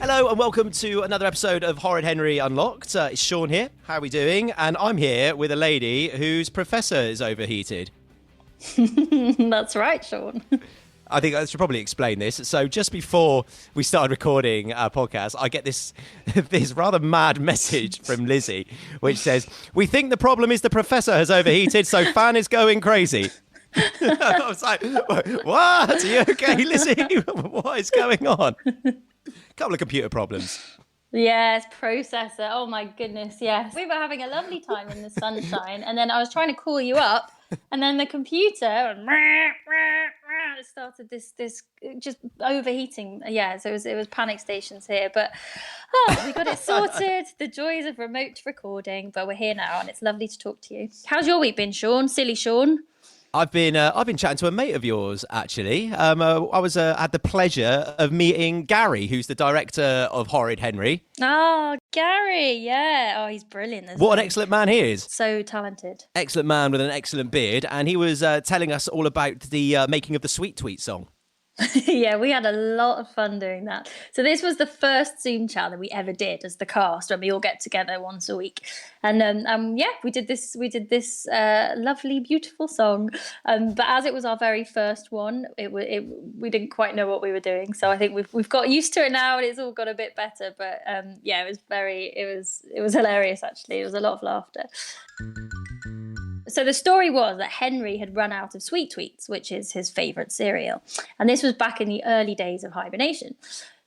Hello and welcome to another episode of Horrid Henry Unlocked. It's Sean here. How are we doing? And I'm here with a lady whose professor is overheated. That's right, Sean. I think I should probably explain this. So just before we started recording our podcast, I get this rather mad message from Lizzie, which says, "We think the problem is the professor has overheated, so fan is going crazy." I was like, what? Are you okay, Lizzie? What is going on? Couple of computer problems. Yes, processor. Oh my goodness, yes. We were having a lovely time in the sunshine, and then I was trying to call you up, and then the computer it started this just overheating. Yeah, so it was panic stations here, but we got it sorted. The joys of remote recording, but we're here now, and it's lovely to talk to you. How's your week been, Sean? Silly Sean. I've been chatting to a mate of yours, actually. I had the pleasure of meeting Gary, who's the director of Horrid Henry. Oh, Gary, yeah. Oh, he's brilliant. What an excellent man he is. So talented. Excellent man with an excellent beard. And he was telling us all about the making of the Sweet Tweet song. Yeah, we had a lot of fun doing that. So this was the first Zoom chat that we ever did as the cast, when we all get together once a week. And we did this lovely, beautiful song. But as it was our very first one, we didn't quite know what we were doing. So I think we've got used to it now, and it's all got a bit better. But it was hilarious, actually. It was a lot of laughter. So the story was that Henry had run out of Sweet Tweets, which is his favourite cereal. And this was back in the early days of hibernation.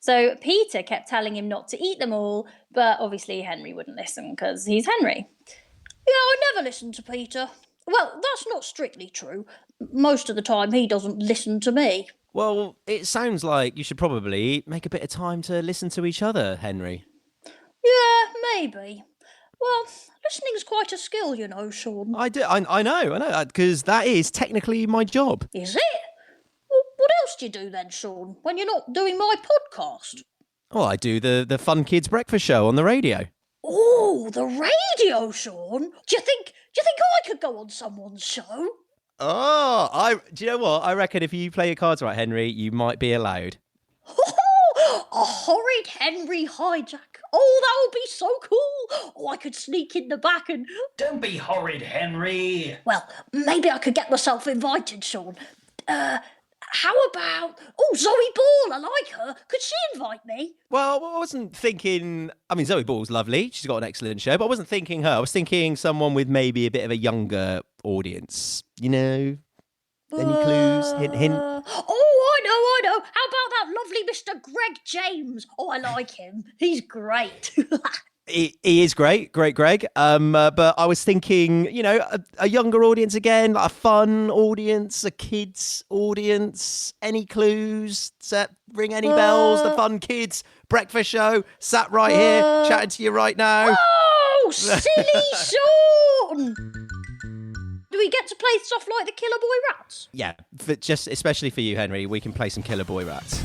So Peter kept telling him not to eat them all, but obviously Henry wouldn't listen because he's Henry. Yeah, I never listen to Peter. Well, that's not strictly true. Most of the time he doesn't listen to me. Well, it sounds like you should probably make a bit of time to listen to each other, Henry. Yeah, maybe. Well, listening's quite a skill, you know, Sean. I know, because that is technically my job. Is it? Well, what else do you do then, Sean, when you're not doing my podcast? Well, I do the Fun Kids Breakfast Show on the radio. Oh, the radio, Sean. Do you think I could go on someone's show? Oh, do you know what? I reckon if you play your cards right, Henry, you might be allowed. A Horrid Henry hijack. Oh, that would be so cool. Oh, I could sneak in the back and... Don't be horrid, Henry. Well, maybe I could get myself invited, Sean. How about... Oh, Zoe Ball, I like her. Could she invite me? Well, I wasn't thinking... I mean, Zoe Ball's lovely. She's got an excellent show, but I wasn't thinking her. I was thinking someone with maybe a bit of a younger audience. You know? Any clues? Hint? Oh, I know. How about that lovely Mr. Greg James? Oh, I like him. He's great. He is great, Greg. But I was thinking, you know, a younger audience again, like a fun audience, a kids audience. Any clues? Ring any bells? The Fun Kids Breakfast Show, sat right here, chatting to you right now. Oh, silly Sean! Do we get to play stuff like the Killer Boy Rats? Yeah, just especially for you, Henry, we can play some Killer Boy Rats.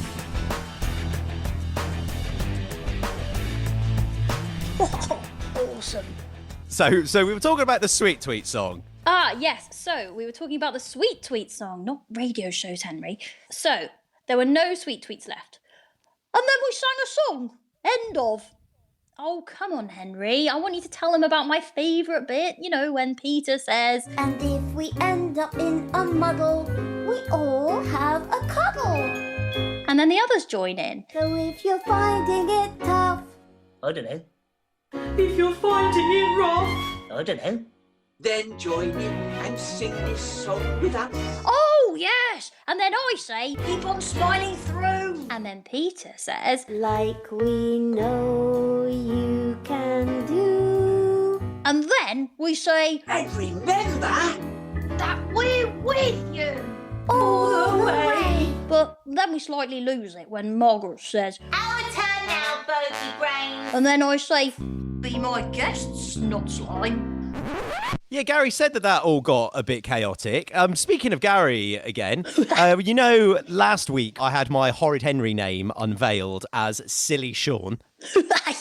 Awesome. So we were talking about the Sweet Tweet song. Ah, yes. So we were talking about the Sweet Tweet song, not radio shows, Henry. So there were no Sweet Tweets left. And then we sang a song. End of. Oh, come on, Henry. I want you to tell them about my favourite bit. You know, when Peter says... And if we end up in a muddle, we all have a cuddle. And then the others join in. So if you're finding it tough, I don't know. If you're finding it rough, I don't know. Then join in and sing this song with us. Oh, yes. And then I say, keep on smiling through. And then Peter says... like we know you can do. And then we say, And remember, that we're with you. All the way. But then we slightly lose it when Margaret says, Our turn now, bogey brains. and then I say, be my guests, not slime. Yeah, Gary said that all got a bit chaotic. Speaking of Gary again, you know, last week I had my Horrid Henry name unveiled as Silly Sean.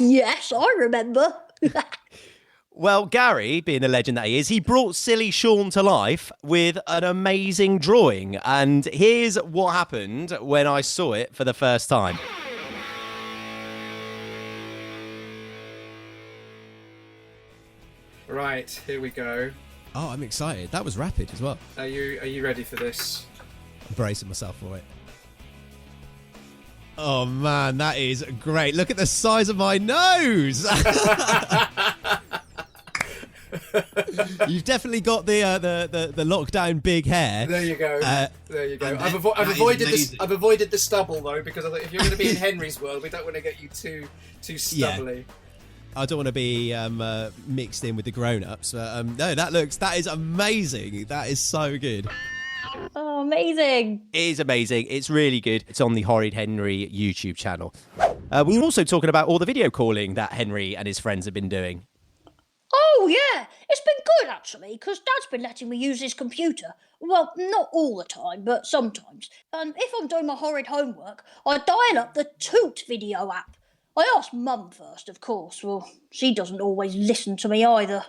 Yes, I remember. Well, Gary, being the legend that he is, he brought Silly Sean to life with an amazing drawing. And here's what happened when I saw it for the first time. Right, here we go. Oh, I'm excited. That was rapid as well. Are you ready for this? I'm bracing myself for it. Oh, man, that is great. Look at the size of my nose. You've definitely got the lockdown big hair. There you go. There you go. I've avoided the stubble though, because I thought if you're going to be in Henry's world, we don't want to get you too stubbly. Yeah. I don't want to be mixed in with the grown-ups. No, that is amazing. That is so good. Oh, amazing. It is amazing. It's really good. It's on the Horrid Henry YouTube channel. We were also talking about all the video calling that Henry and his friends have been doing. Oh, yeah. It's been good, actually, because Dad's been letting me use his computer. Well, not all the time, but sometimes. And if I'm doing my horrid homework, I dial up the Toot video app. I asked Mum first, of course. Well, she doesn't always listen to me either.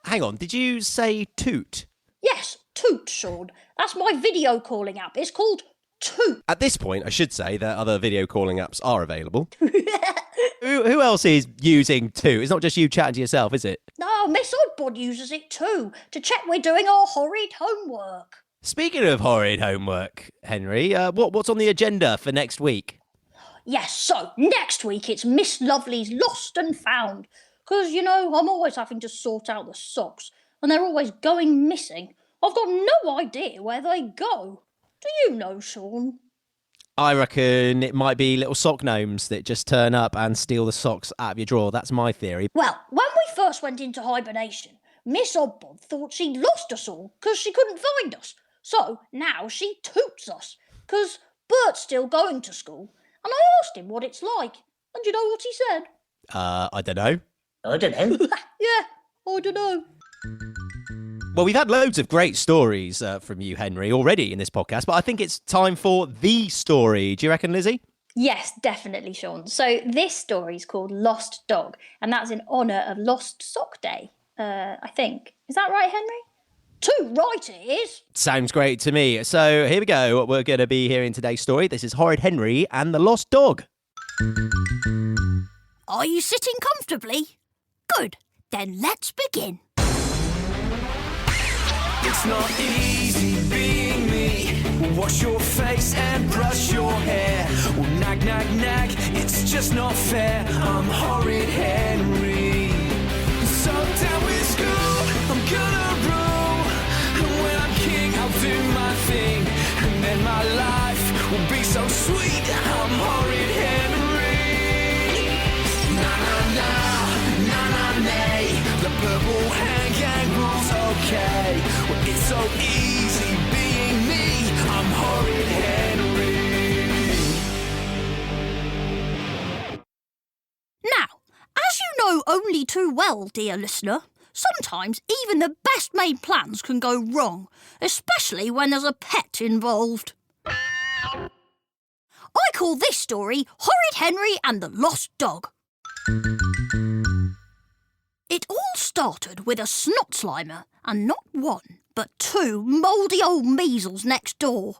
Hang on, did you say Toot? Yes, Toot, Sean. That's my video calling app. It's called Toot. At this point, I should say that other video calling apps are available. Who else is using Toot? It's not just you chatting to yourself, is it? No, Miss Oddbod uses it too, to check we're doing our horrid homework. Speaking of horrid homework, Henry, what's on the agenda for next week? Yes, so next week it's Miss Lovely's Lost and Found. Because, you know, I'm always having to sort out the socks, and they're always going missing. I've got no idea where they go. Do you know, Sean? I reckon it might be little sock gnomes that just turn up and steal the socks out of your drawer. That's my theory. Well, when we first went into hibernation, Miss Oddbod thought she'd lost us all because she couldn't find us. So now she toots us, because Bert's still going to school. And I asked him what it's like. And you know what he said? I don't know. I don't know. Yeah, I don't know. Well, we've had loads of great stories from you, Henry, already in this podcast, but I think it's time for the story. Do you reckon, Lizzie? Yes, definitely, Sean. So this story is called Lost Dog, and that's in honour of Lost Sock Day, I think. Is that right, Henry? Too right it is. Sounds great to me. So here we go. We're going to be hearing today's story. This is Horrid Henry and the Lost Dog. Are you sitting comfortably? Good. Then let's begin. It's not easy being me. Wash your face and brush your hair. Well, nag, nag, nag, it's just not fair. I'm Horrid Henry. So down with school, I'm gonna rule. And when I'm king, I'll do my thing. And then my life will be so sweet. I'm Horrid Henry. Na na na, na na nay. The purple hand rules okay. Well, it's so easy being me. I'm Horrid Henry. Now, as you know only too well, dear listener, sometimes even the best made plans can go wrong, especially when there's a pet involved. I call this story Horrid Henry and the Lost Dog. It all started with a snot slimer and not one, but two mouldy old measles next door.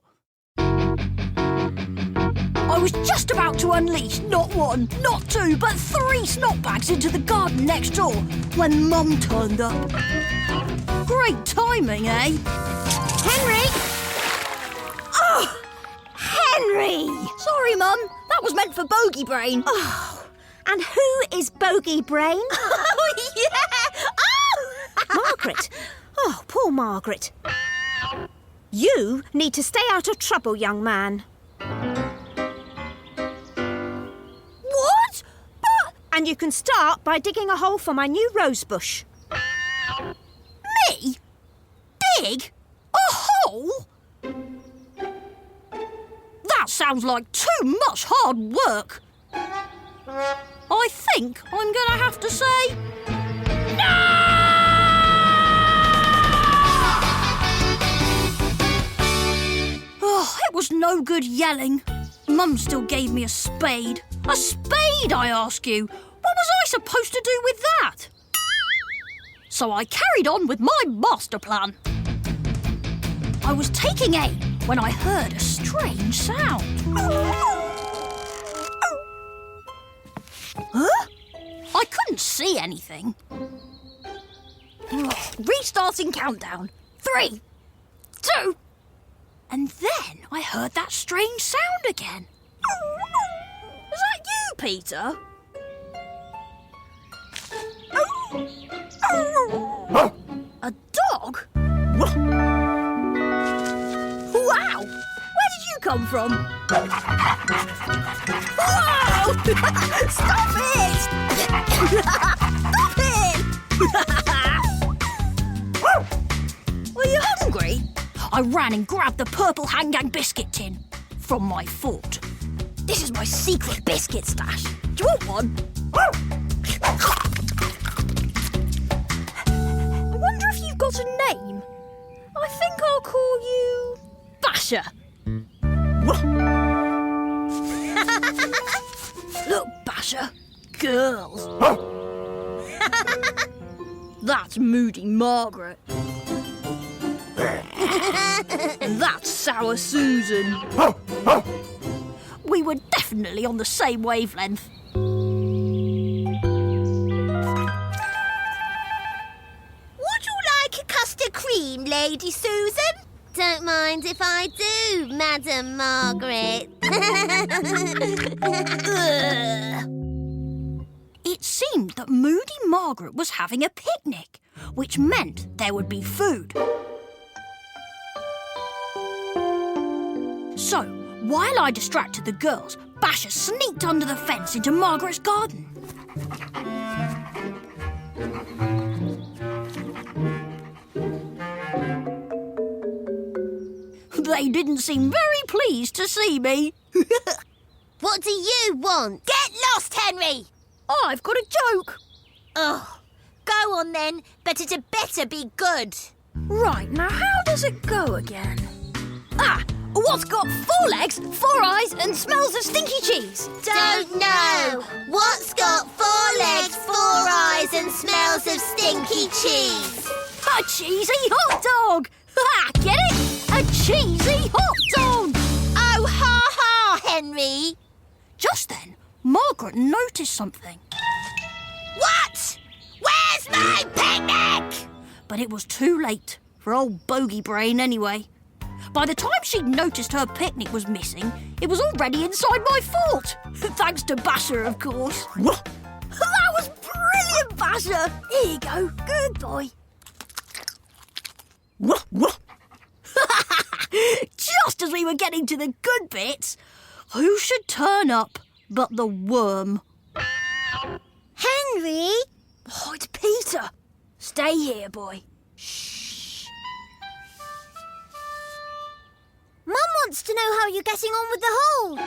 I was just about to unleash not one, not two, but three snot bags into the garden next door when Mum turned up. Great timing, eh? Henry! Oh, Henry! Sorry, Mum. That was meant for Bogey Brain. Oh, and who is Bogey Brain? Oh, yeah! Oh! Margaret. Oh, poor Margaret. You need to stay out of trouble, young man. What? But... And you can start by digging a hole for my new rose bush. Me? Dig? A hole? That sounds like too much hard work. I think I'm going to have to say... No! Oh, it was no good yelling. Mum still gave me a spade. A spade, I ask you. What was I supposed to do with that? So I carried on with my master plan. I was taking aim when I heard a strange sound. Huh? I couldn't see anything. Restarting countdown. 3, 2... And then I heard that strange sound again. Was that you, Peter? A dog? Wow! Where did you come from? Whoa! Stop it! Stop it! Were you hungry? I ran and grabbed the purple Hang-Gang biscuit tin from my fort. This is my secret biscuit stash. Do you want one? I wonder if you've got a name. I think I'll call you Basher. Look, Basher. Girls. That's Moody Margaret. And that's Sour Susan. We were definitely on the same wavelength. Would you like a custard cream, Lady Susan? Don't mind if I do, Madam Margaret. It seemed that Moody Margaret was having a picnic, which meant there would be food. So, while I distracted the girls, Basher sneaked under the fence into Margaret's garden. They didn't seem very pleased to see me. What do you want? Get lost, Henry! I've got a joke. Oh, go on then, but it had better be good. Right, now how does it go again? Ah! What's got 4 legs, 4 eyes and smells of stinky cheese? Don't know. What's got 4 legs, 4 eyes and smells of stinky cheese? A cheesy hot dog! Ha! Get it? A cheesy hot dog! Oh, ha ha, Henry. Just then, Margaret noticed something. What? Where's my picnic? But it was too late for old bogey brain anyway. By the time she'd noticed her picnic was missing, it was already inside my fort. Thanks to Basher, of course. That was brilliant, Basher. Here you go. Good boy. Just as we were getting to the good bits, who should turn up but the worm? Henry? Oh, it's Peter. Stay here, boy. Mum wants to know how you're getting on with the hole.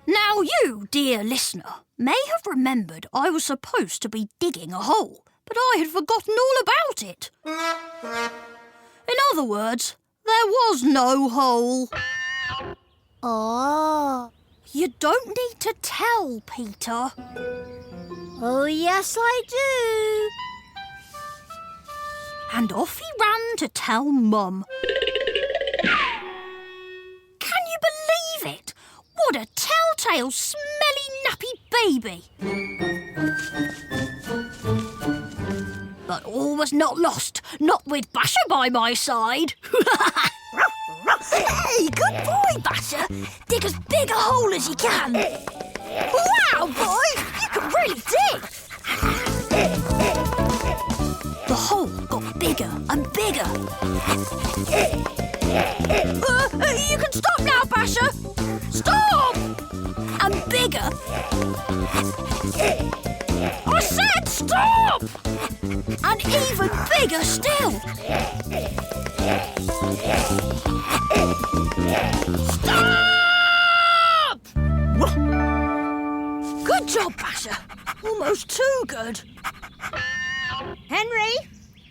Now you, dear listener, may have remembered I was supposed to be digging a hole, but I had forgotten all about it. In other words, there was no hole. Oh. You don't need to tell, Peter. Oh, yes, I do. And off he ran to tell Mum. Can you believe it? What a telltale, smelly, nappy baby. But all was not lost, not with Basher by my side. Hey, good boy, Basher. Dig as big a hole as you can. Wow, boy, you can really dig. The hole got bigger and bigger. You can stop now, Basher. Stop! And bigger. I said stop! And even bigger still. Stop! Good job, Basher. Almost too good. Henry,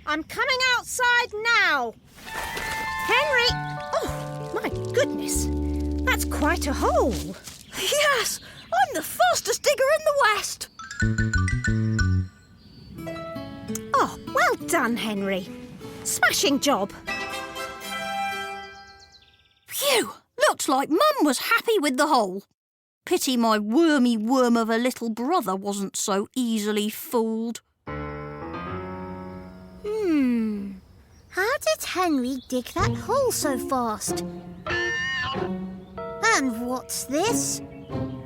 I'm coming outside now. Henry! Oh, my goodness. That's quite a hole. Yes, I'm the fastest digger in the West. Oh, well done, Henry. Smashing job. Phew, looks like Mum was happy with the hole. Pity my wormy worm of a little brother wasn't so easily fooled. How did Henry dig that hole so fast? And what's this?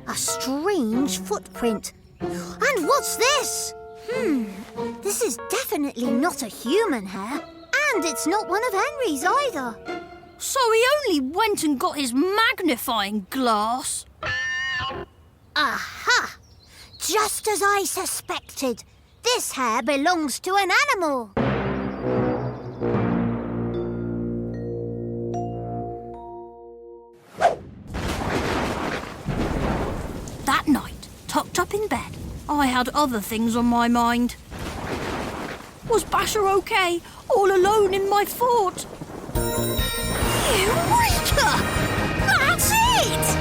A strange footprint. And what's this? This is definitely not a human hair. And it's not one of Henry's either. So he only went and got his magnifying glass. Aha! Just as I suspected. This hair belongs to an animal. That night, tucked up in bed, I had other things on my mind. Was Basher okay, all alone in my fort? Eureka! That's it!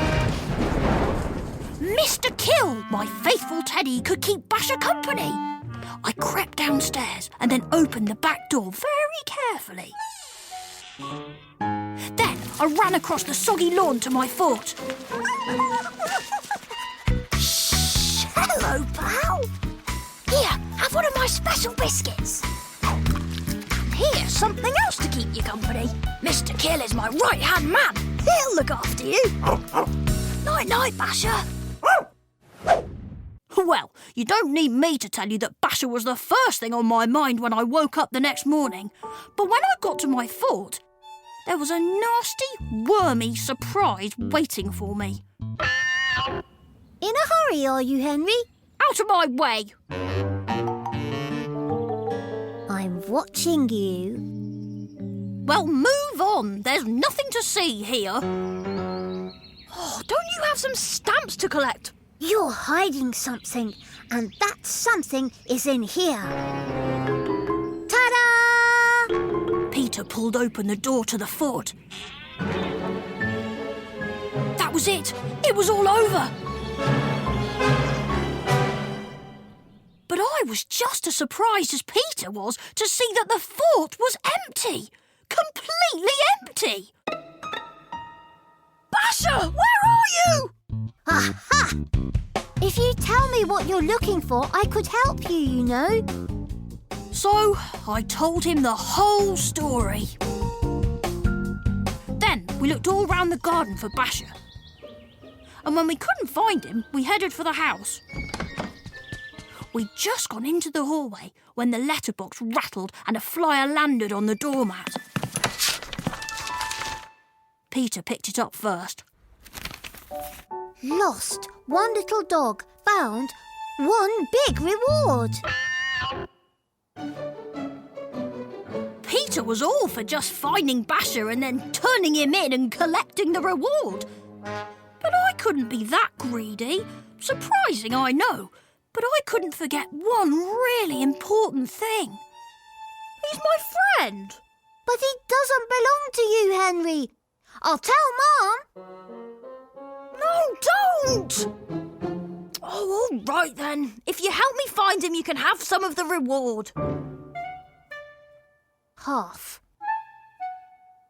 Mr. Kill, my faithful teddy, could keep Basher company. I crept downstairs and then opened the back door very carefully. Then I ran across the soggy lawn to my fort. Shh! Hello, pal. Here, have one of my special biscuits. And here's something else to keep you company. Mr. Kill is my right-hand man. He'll look after you. Night-night, Basher. Well, you don't need me to tell you that Basher was the first thing on my mind when I woke up the next morning. But when I got to my fort, there was a nasty, wormy surprise waiting for me. In a hurry, are you, Henry? Out of my way! I'm watching you. Well, move on. There's nothing to see here. Oh, don't you have some stamps to collect? You're hiding something, and that something is in here. Ta-da! Peter pulled open the door to the fort. That was it. It was all over. But I was just as surprised as Peter was to see that the fort was empty. Completely empty. Basher, where are you? Aha! If you tell me what you're looking for, I could help you, you know. So I told him the whole story. Then we looked all round the garden for Basher. And when we couldn't find him, we headed for the house. We'd just gone into the hallway when the letterbox rattled and a flyer landed on the doormat. Peter picked it up first. Lost, one little dog, found, one big reward. Peter was all for just finding Basher and then turning him in and collecting the reward. But I couldn't be that greedy. Surprising, I know. But I couldn't forget one really important thing. He's my friend. But he doesn't belong to you, Henry. I'll tell Mum. No, don't! Oh, all right then. If you help me find him, you can have some of the reward. Half.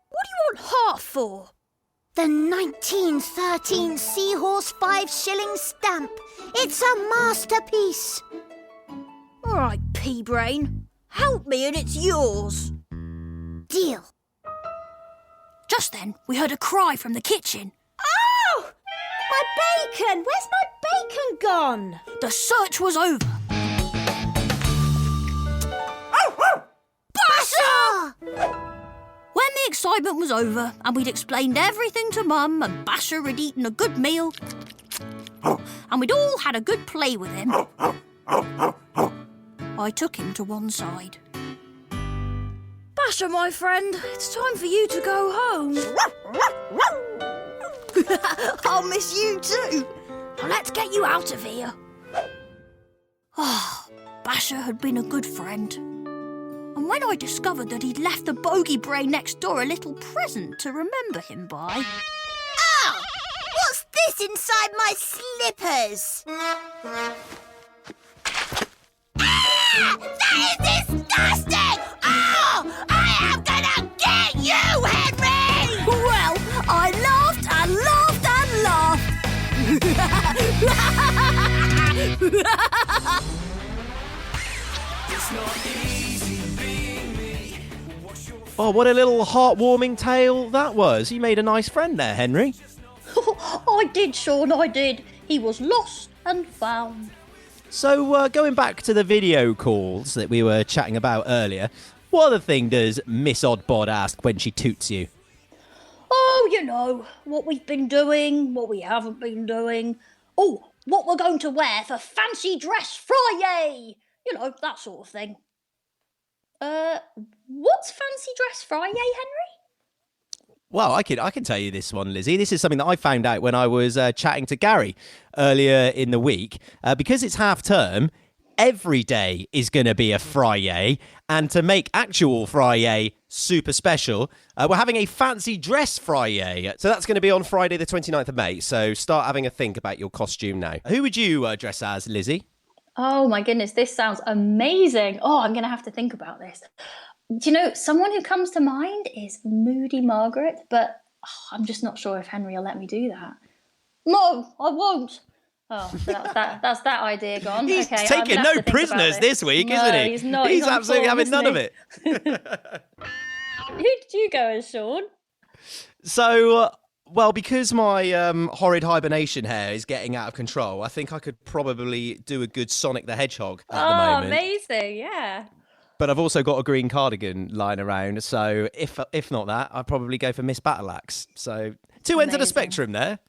What do you want half for? The 1913 Seahorse 5-shilling stamp. It's a masterpiece. All right, pea-brain. Help me and it's yours. Deal. Just then, we heard a cry from the kitchen. Oh! My bacon! Where's my bacon gone? The search was over. Basher! When the excitement was over and we'd explained everything to Mum and Basher had eaten a good meal and we'd all had a good play with him, I took him to one side. Basher, my friend, it's time for you to go home. I'll miss you too. Now let's get you out of here. Ah, Basher had been a good friend. And when I discovered that he'd left the bogey brain next door a little present to remember him by... Ow! What's this inside my slippers? Ah! That is disgusting! Oh! I am gonna get you, Henry! Well, I laughed and laughed and laughed. It's not easy being me. What's your Oh, what a little heartwarming tale that was. You made a nice friend there, Henry. I did, Sean, I did. He was lost and found. So, going back to the video calls that we were chatting about earlier, what other thing does Miss Oddbod ask when she toots you? Oh, you know, what we've been doing, what we haven't been doing. Oh, what we're going to wear for Fancy Dress Friday. You know, that sort of thing. What's Fancy Dress Friday, Henry? Well, I can tell you this one, Lizzie. This is something that I found out when I was chatting to Gary earlier in the week. Because it's half term, every day is going to be a Friday. And to make actual Friday super special, we're having a Fancy Dress Friday. So that's going to be on Friday the 29th of May. So start having a think about your costume now. Who would you dress as, Lizzie? Oh my goodness, this sounds amazing. Oh, I'm going to have to think about this. Do you know, someone who comes to mind is Moody Margaret, but I'm just not sure if Henry will let me do that. No, I won't. Oh, so that's that idea gone. He's okay, taking no prisoners this week, isn't he? He's not. He's on absolutely form, having none of isn't it. Who did you go as, Sean? So, well, because my horrid hibernation hair is getting out of control, I think I could probably do a good Sonic the Hedgehog at the moment. Amazing, yeah. But I've also got a green cardigan lying around, so if not that, I'd probably go for Miss Battleaxe. So, two ends of the spectrum there.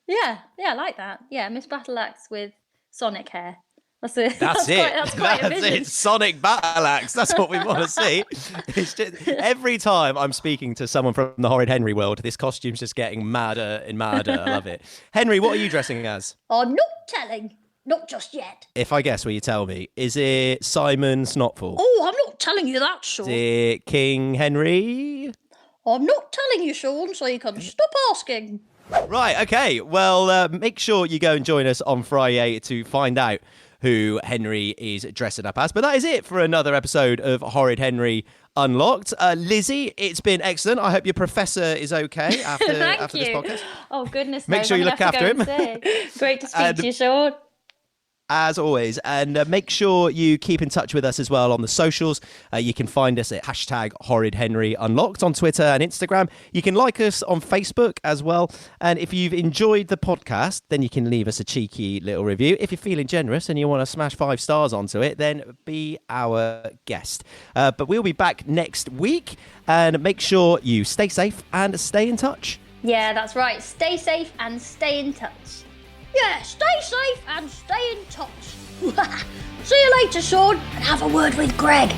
Yeah, I like that. Yeah, Miss Battleaxe with Sonic hair. That's it. That's it. That's quite a vision. It. Sonic Battleaxe. That's what we want to see. It's just, every time I'm speaking to someone from the Horrid Henry world, this costume's just getting madder and madder. I love it. Henry, what are you dressing as? I'm not telling. Not just yet. If I guess, will you tell me? Is it Simon Snotful? Oh, I'm not telling you that, Sean. Is it King Henry? I'm not telling you, Sean, so you can stop asking. Right, okay. Well, make sure you go and join us on Friday to find out who Henry is dressing up as. But that is it for another episode of Horrid Henry Unlocked. Lizzie, it's been excellent. I hope your professor is okay after this podcast. Oh, goodness. Make sure you look after him. Great to speak to you, Sean. As always, and make sure you keep in touch with us as well on the socials. You can find us at #HorridHenryUnlocked on Twitter and Instagram. You can like us on Facebook as well. And if you've enjoyed the podcast, then you can leave us a cheeky little review. If you're feeling generous and you want to smash 5 stars onto it, then be our guest. But we'll be back next week, and make sure you stay safe and stay in touch. Yeah, that's right. Stay safe and stay in touch. Yeah, stay safe and stay in touch. See you later, Sean, and have a word with Greg.